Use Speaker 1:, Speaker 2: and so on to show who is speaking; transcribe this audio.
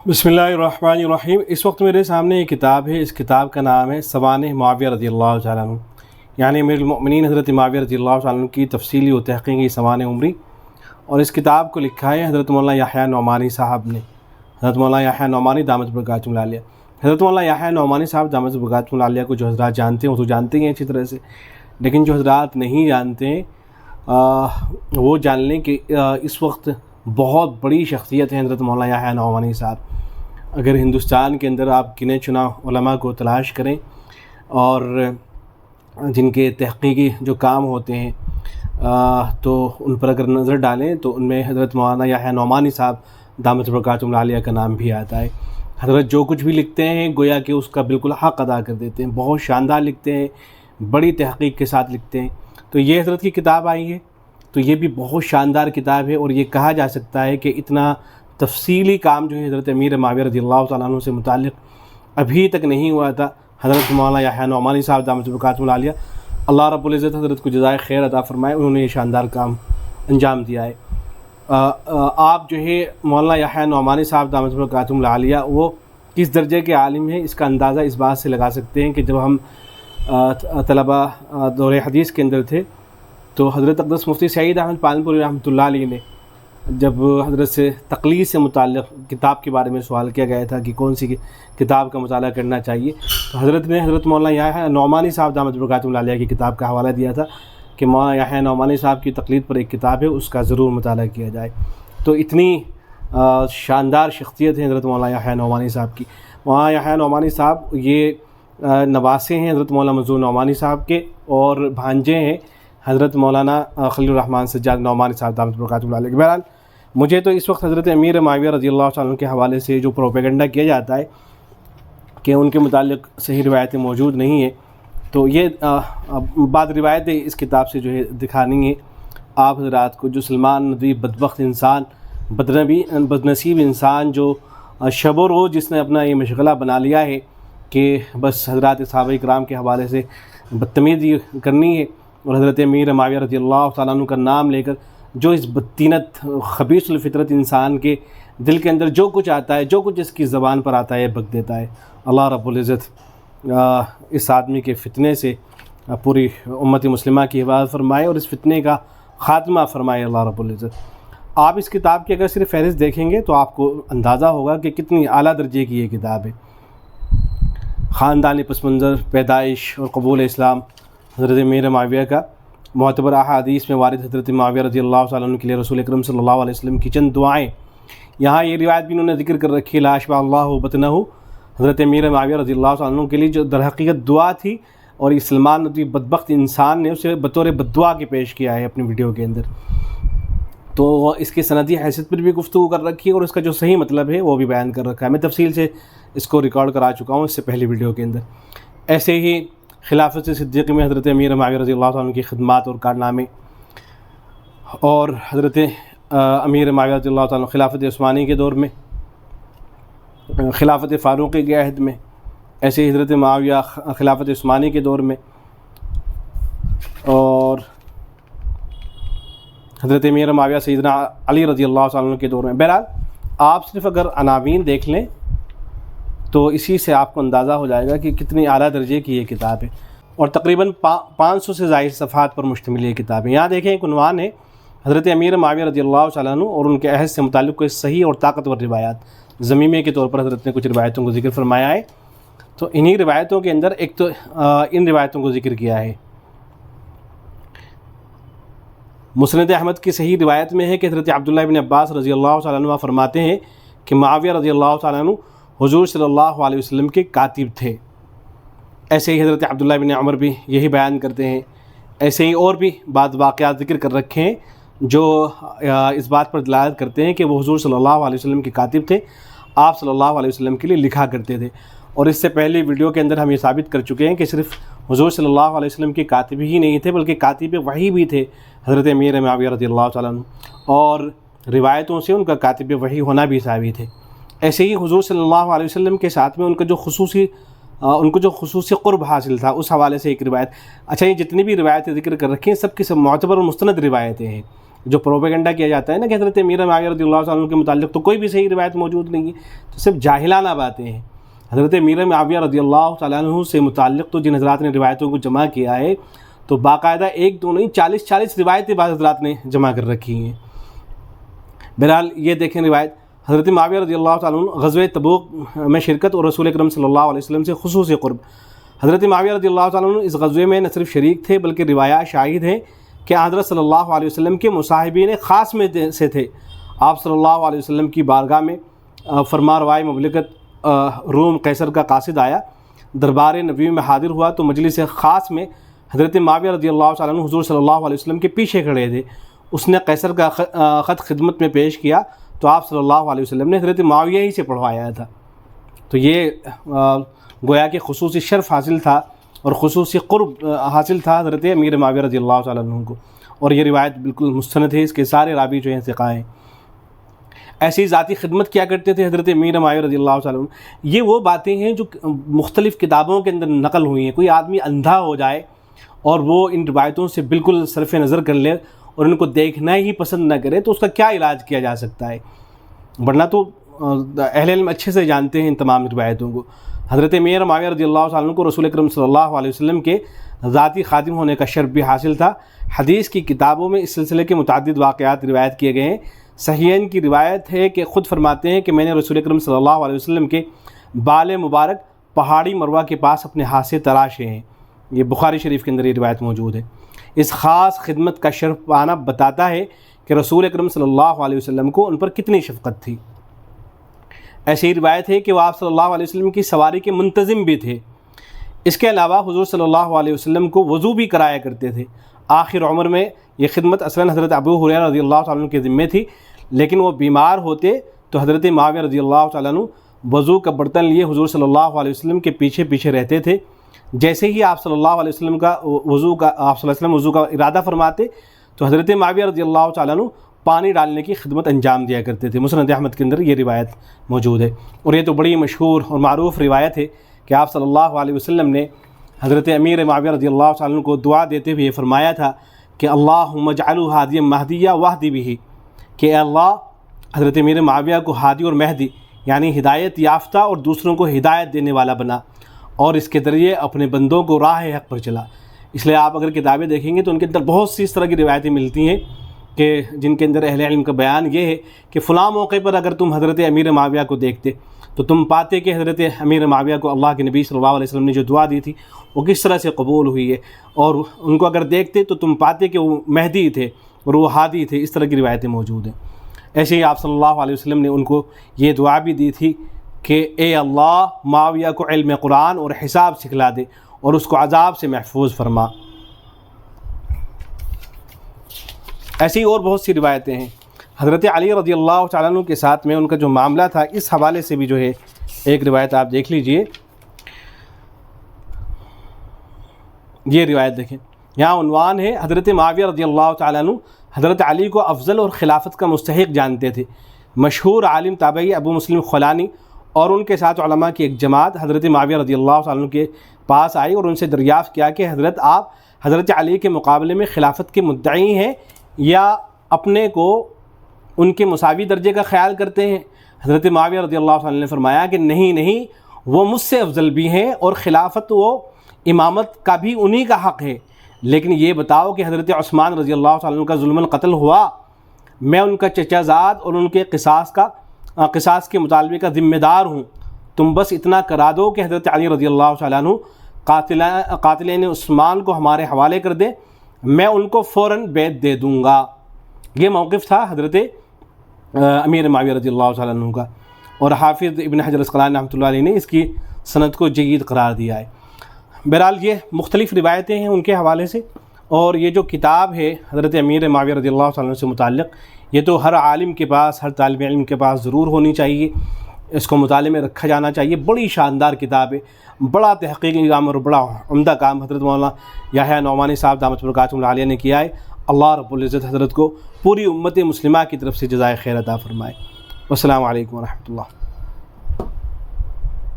Speaker 1: بسم اللہ الرحمن الرحیم۔ اس وقت میرے سامنے ایک کتاب ہے، اس کتاب کا نام ہے سوانح معاویہ رضی اللہ تعالیٰ عنہ، یعنی امیر المؤمنین حضرت معاویہ رضی اللہ تعالیٰ عنہ کی تفصیلی و تحقیقی سوانح عمری، اور اس کتاب کو لکھا ہے حضرت مولانا یحییٰ نعمانی صاحب نے، حضرت مولانا یحییٰ نعمانی دامت برکاتہ العالیہ۔ حضرت مولانا یحییٰ نعمانی صاحب دامت برکاتہ العالیہ کو جو حضرات جانتے ہیں وہ تو جانتے ہیں اچھی طرح سے، لیکن جو حضرات نہیں جانتے ہیں وہ جان لیں کہ اس وقت بہت بڑی شخصیت ہے حضرت مولانا یحییٰ نعمانی صاحب۔ اگر ہندوستان کے اندر آپ گنے چنا علماء کو تلاش کریں اور جن کے تحقیقی جو کام ہوتے ہیں تو ان پر اگر نظر ڈالیں تو ان میں حضرت مولانا یحییٰ نعمانی صاحب دامت برکاتہ العالیہ کا نام بھی آتا ہے۔ حضرت جو کچھ بھی لکھتے ہیں گویا کہ اس کا بالکل حق ادا کر دیتے ہیں، بہت شاندار لکھتے ہیں، بڑی تحقیق کے ساتھ لکھتے ہیں۔ تو یہ حضرت کی کتاب آئی ہے، تو یہ بھی بہت شاندار کتاب ہے، اور یہ کہا جا سکتا ہے کہ اتنا تفصیلی کام جو ہے حضرت امیر معاویہ رضی اللہ تعالیٰ عنہ سے متعلق ابھی تک نہیں ہوا تھا۔ حضرت مولانا یحییٰ نعمانی صاحب دامت برکاتہ العالیہ، اللہ رب العزت حضرت کو جزائے خیر عطا فرمائے، انہوں نے یہ شاندار کام انجام دیا ہے۔ آپ جو ہے مولانا یحییٰ نعمانی صاحب دامت برکاتہ العالیہ وہ کس درجے کے عالم ہیں، اس کا اندازہ اس بات سے لگا سکتے ہیں کہ جب ہم طلبہ دور حدیث کے اندر تھے تو حضرت اقدس مفتی سعید احمد پالنپوری رحمۃ اللہ علیہ نے جب حضرت سے تقلید سے متعلق کتاب کے بارے میں سوال کیا گیا تھا کہ کون سی کتاب کا مطالعہ کرنا چاہیے، تو حضرت نے حضرت مولانا یحییٰ نعمانی صاحب دامت برکاتہ العالیہ کی کتاب کا حوالہ دیا تھا کہ مولانا یحییٰ نعمانی صاحب کی تقلید پر ایک کتاب ہے، اس کا ضرور مطالعہ کیا جائے۔ تو اتنی شاندار شخصیت ہے حضرت مولانا یحییٰ نعمانی صاحب کی۔ مولانا یحییٰ نعمانی صاحب یہ نواسے ہیں حضرت مولانا منظور نعمانی صاحب کے، اور بھانجے ہیں حضرت مولانا خلیل الرحمن سجاد نعمانی صاحب دامت برکاتہ العالیہ کے۔ بہرحال مجھے تو اس وقت حضرت امیر معاویہ رضی اللہ تعالیٰ عنہ کے حوالے سے جو پروپیگنڈا کیا جاتا ہے کہ ان کے متعلق صحیح روایتیں موجود نہیں ہیں، تو یہ بعض روایتیں اس کتاب سے جو ہے دکھانی ہیں آپ حضرات کو۔ جو سلمان ندوی بدبخت انسان، بدنصیب انسان، جو شب و روز جس نے اپنا یہ مشغلہ بنا لیا ہے کہ بس حضرات صحابہ کرام کے حوالے سے بدتمیزی کرنی ہے، اور حضرت امیر معاویہ رضی اللہ تعالیٰ عنہ کا نام لے کر جو اس بدتینت خبیث الفطرت انسان کے دل کے اندر جو کچھ آتا ہے، جو کچھ اس کی زبان پر آتا ہے بک دیتا ہے۔ اللہ رب العزت اس آدمی کے فتنے سے پوری امت مسلمہ کی حفاظت فرمائے اور اس فتنے کا خاتمہ فرمائے اللہ رب العزت۔ آپ اس کتاب کی اگر صرف فہرست دیکھیں گے تو آپ کو اندازہ ہوگا کہ کتنی اعلیٰ درجے کی یہ کتاب ہے۔ خاندانی پس منظر، پیدائش اور قبول اسلام حضرت امیر معاویہ کا، معتبر احادیث میں وارد حضرت معاویہ رضی اللہ تعالیٰ عنہ کے لیے رسول اکرم صلی اللہ علیہ وسلم کی چند دعائیں، یہاں یہ روایت بھی انہوں نے ذکر کر رکھی ہے، لا اشبع اللہ بطنہ، حضرت امیر معاویہ رضی اللہ تعالیٰ عنہ کے لیے جو در حقیقت دعا تھی، اور یہ سلمان ندوی بدبخت انسان نے اسے بطور بددعا کے پیش کیا ہے اپنی ویڈیو کے اندر۔ تو اس کی سندی حیثیت پر بھی گفتگو کر رکھی ہے، اور اس کا جو صحیح مطلب ہے وہ بھی بیان کر رکھا ہے، میں تفصیل سے اس کو ریکارڈ کرا چکا ہوں اس سے پہلی ویڈیو کے اندر۔ ایسے ہی خلافت صدیقی میں حضرت امیر معاویہ رضی اللہ عنہ کی خدمات اور کارنامے، اور حضرت امیر معاویہ رضی اللہ عنہ خلافت عثمانی کے دور میں، خلافت فاروقی کے عہد میں، ایسے ہی حضرت معاویہ خلافت عثمانی کے دور میں، اور حضرت امیر معاویہ سیدنا علی رضی اللہ عنہ کے دور میں۔ بہرحال آپ صرف اگر عناوین دیکھ لیں تو اسی سے آپ کو اندازہ ہو جائے گا کہ کتنی اعلیٰ درجے کی یہ کتاب ہے، اور تقریباً 500 سے زائد صفحات پر مشتمل یہ کتاب ہے۔ یہاں دیکھیں ایک عنوان ہے حضرت امیر معاویہ رضی اللہ تعالیٰ عنہ اور ان کے عہد سے متعلق کوئی صحیح اور طاقتور روایات، ضمیمے کے طور پر حضرت نے کچھ روایتوں کو ذکر فرمایا ہے، تو انہی روایتوں کے اندر ایک تو ان روایتوں کو ذکر کیا ہے۔ مسند احمد کی صحیح روایت میں ہے کہ حضرت عبداللہ بن عباس رضی اللہ تعالیٰ عنہ فرماتے ہیں کہ معاویہ رضی اللہ تعالیٰ عنہ حضور صلی اللہ علیہ وسلم کے کاتب تھے۔ ایسے ہی حضرت عبداللہ بن عمر بھی یہی بیان کرتے ہیں۔ ایسے ہی اور بھی بعض واقعات ذکر کر رکھے ہیں جو اس بات پر دلالت کرتے ہیں کہ وہ حضور صلی اللہ علیہ وسلم کے کاتب تھے، آپ صلی اللہ علیہ وسلم کے لیے لکھا کرتے تھے۔ اور اس سے پہلی ویڈیو کے اندر ہم یہ ثابت کر چکے ہیں کہ صرف حضور صلی اللہ علیہ وسلم کے کاتب ہی نہیں تھے بلکہ کاتب وحی بھی تھے حضرت امیر معاویہ رضی اللہ تعالیٰ عنہ، اور روایتوں سے ان کا کاتب وحی ہونا بھی ثابت ہے۔ ایسے ہی حضور صلی اللہ علیہ وسلم کے ساتھ میں ان کا جو خصوصی قرب حاصل تھا، اس حوالے سے ایک روایت۔ اچھا، یہ جتنی بھی روایتیں ذکر کر رکھی ہیں سب کی سب معتبر اور مستند روایتیں ہیں، جو پروپیگنڈا کیا جاتا ہے نا کہ حضرت امیر معاویہ رضی اللہ عنہ کے متعلق تو کوئی بھی صحیح روایت موجود نہیں ہے، تو صرف جاہلانہ باتیں ہیں۔ حضرت امیر معاویہ رضی اللہ تعالیٰ عنہ سے متعلق تو جن حضرات نے روایتوں کو جمع کیا ہے تو باقاعدہ ایک دو نہیں 40 روایتیں بعض حضرات نے جمع کر رکھی ہیں۔ بہرحال یہ دیکھیں روایت، حضرت معاویہ رضی اللہ تعالیٰ عنہ غزوہ تبوک میں شرکت اور رسول اکرم صلی اللہ علیہ وسلم سے خصوصی قرب۔ حضرت معاویہ رضی اللہ تعالیٰ عنہ اس غزوے میں نہ صرف شریک تھے بلکہ روایات شاہد ہیں کہ حضرت صلی اللہ علیہ وسلم کے مصاحبین خاص میں سے تھے۔ آپ صلی اللہ علیہ وسلم کی بارگاہ میں فرمانروائے مملکت روم قیصر کا قاصد آیا، دربار نبوی میں حاضر ہوا تو مجلس خاص میں حضرت معاویہ رضی اللہ تعالیٰ عنہ حضور صلی اللہ علیہ وسلم کے پیچھے کھڑے تھے۔ اس نے قیصر کا خط خدمت میں پیش کیا تو آپ صلی اللہ علیہ وسلم نے حضرت معاویہ ہی سے پڑھوایا تھا۔ تو یہ گویا کہ خصوصی شرف حاصل تھا اور خصوصی قرب حاصل تھا حضرت امیر معاویہ رضی اللہ تعالیٰ عنہ کو، اور یہ روایت بالکل مستند ہے، اس کے سارے راوی جو ہیں ثقہ ہیں۔ ایسی ذاتی خدمت کیا کرتے تھے حضرت امیر معاویہ رضی اللہ تعالیٰ عنہ۔ یہ وہ باتیں ہیں جو مختلف کتابوں کے اندر نقل ہوئی ہیں۔ کوئی آدمی اندھا ہو جائے اور وہ ان روایتوں سے بالکل صرف نظر کر لے اور ان کو دیکھنا ہی پسند نہ کرے تو اس کا کیا علاج کیا جا سکتا ہے؟ ورنہ تو اہل علم اچھے سے جانتے ہیں ان تمام روایتوں کو۔ حضرت امیر معاویہ رضی اللہ عنہ کو رسول اکرم صلی اللہ علیہ وسلم کے ذاتی خادم ہونے کا شرف بھی حاصل تھا۔ حدیث کی کتابوں میں اس سلسلے کے متعدد واقعات روایت کیے گئے ہیں۔ صحیحین کی روایت ہے کہ خود فرماتے ہیں کہ میں نے رسول اکرم صلی اللہ علیہ وسلم کے بال مبارک پہاڑی مروہ کے پاس اپنے ہاتھ سے تراشے ہیں۔ یہ بخاری شریف کے اندر یہ روایت موجود ہے۔ اس خاص خدمت کا شرف پانا بتاتا ہے کہ رسول اکرم صلی اللہ علیہ وسلم کو ان پر کتنی شفقت تھی۔ ایسی روایت ہے کہ وہ آپ صلی اللہ علیہ وسلم کی سواری کے منتظم بھی تھے۔ اس کے علاوہ حضور صلی اللہ علیہ وسلم کو وضو بھی کرایا کرتے تھے۔ آخر عمر میں یہ خدمت اصلاً حضرت ابو ہریرہ رضی اللہ تعالیٰ عنہ کے ذمے تھی، لیکن وہ بیمار ہوتے تو حضرت معاویہ رضی اللہ تعالیٰ عنہ وضو کا برتن لیے حضور صلی اللہ علیہ وسلم کے پیچھے پیچھے رہتے تھے۔ جیسے ہی آپ صلی اللہ علیہ وسلم وضو کا ارادہ فرماتے تو حضرت معاویہ رضی اللہ تعالیٰ عنہ پانی ڈالنے کی خدمت انجام دیا کرتے تھے۔ مسند احمد کے اندر یہ روایت موجود ہے، اور یہ تو بڑی مشہور اور معروف روایت ہے کہ آپ صلی اللہ علیہ وسلم نے حضرت امیر معاویہ رضی اللہ تعالیٰ عنہ کو دعا دیتے ہوئے یہ فرمایا تھا کہ اللہم اجعلہ ہادیا مہدیا واہدی بہ، کہ اے اللہ حضرت امیر معاویہ کو ہادی اور مہدی یعنی ہدایت یافتہ اور دوسروں کو ہدایت دینے والا بنا، اور اس کے ذریعے اپنے بندوں کو راہ حق پر چلا۔ اس لیے آپ اگر کتابیں دیکھیں گے تو ان کے اندر بہت سی اس طرح کی روایتیں ملتی ہیں کہ جن کے اندر اہل علم کا بیان یہ ہے کہ فلاں موقع پر اگر تم حضرت امیر معاویہ کو دیکھتے تو تم پاتے کہ حضرت امیر معاویہ کو اللہ کے نبی صلی اللہ علیہ وسلم نے جو دعا دی تھی وہ کس طرح سے قبول ہوئی ہے، اور ان کو اگر دیکھتے تو تم پاتے کہ وہ مہدی تھے اور وہ ہادی تھے۔ اس طرح کی روایتیں موجود ہیں۔ ایسے ہی آپ صلی اللہ علیہ وسلم نے ان کو یہ دعا بھی دی تھی کہ اے اللہ معاویہ کو علم قرآن اور حساب سکھلا دے اور اس کو عذاب سے محفوظ فرما۔ ایسی اور بہت سی روایتیں ہیں۔ حضرت علی رضی اللہ تعالیٰ عنہ کے ساتھ میں ان کا جو معاملہ تھا اس حوالے سے بھی جو ہے ایک روایت آپ دیکھ لیجئے۔ یہ روایت دیکھیں، یہاں عنوان ہے حضرت معاویہ رضی اللہ تعالیٰ عنہ حضرت علی کو افضل اور خلافت کا مستحق جانتے تھے۔ مشہور عالم تابعی ابو مسلم خولانی اور ان کے ساتھ علماء کی ایک جماعت حضرت معاویہ رضی اللہ تعالیٰ عنہ کے پاس آئی اور ان سے دریافت کیا کہ حضرت آپ حضرت علی کے مقابلے میں خلافت کے مدعی ہیں یا اپنے کو ان کے مساوی درجے کا خیال کرتے ہیں؟ حضرت معاویہ رضی اللہ تعالیٰ عنہ نے فرمایا کہ نہیں، وہ مجھ سے افضل بھی ہیں اور خلافت و امامت کا بھی انہی کا حق ہے، لیکن یہ بتاؤ کہ حضرت عثمان رضی اللہ تعالیٰ عنہ کا ظلم قتل ہوا، میں ان کا چچا زاد اور ان کے قصاص کے مطالبے کا ذمہ دار ہوں، تم بس اتنا کرا دو کہ حضرت علی رضی اللہ تعالیٰ عنہ قاتلین عثمان کو ہمارے حوالے کر دیں، میں ان کو فوراً بیعت دے دوں گا۔ یہ موقف تھا حضرت امیر معاویہ رضی اللہ تعالیٰ عنہ کا، اور حافظ ابن حجر اسقلانی رحمۃ اللہ علیہ نے اس کی سند کو جید قرار دیا ہے۔ بہرحال یہ مختلف روایتیں ہیں ان کے حوالے سے، اور یہ جو کتاب ہے حضرت امیر معاویہ رضی اللہ تعالیٰ عنہ سے متعلق، یہ تو ہر عالم کے پاس، ہر طالب علم کے پاس ضرور ہونی چاہیے، اس کو مطالعے میں رکھا جانا چاہیے۔ بڑی شاندار کتاب ہے، بڑا تحقیقی کام اور بڑا عمدہ کام حضرت مولانا یحییٰ نعمانی صاحب دامت برکاتہم العالیہ نے کیا ہے۔ اللہ رب العزت حضرت کو پوری امت مسلمہ کی طرف سے جزائے خیر عطا فرمائے۔ والسلام علیکم ورحمۃ اللہ۔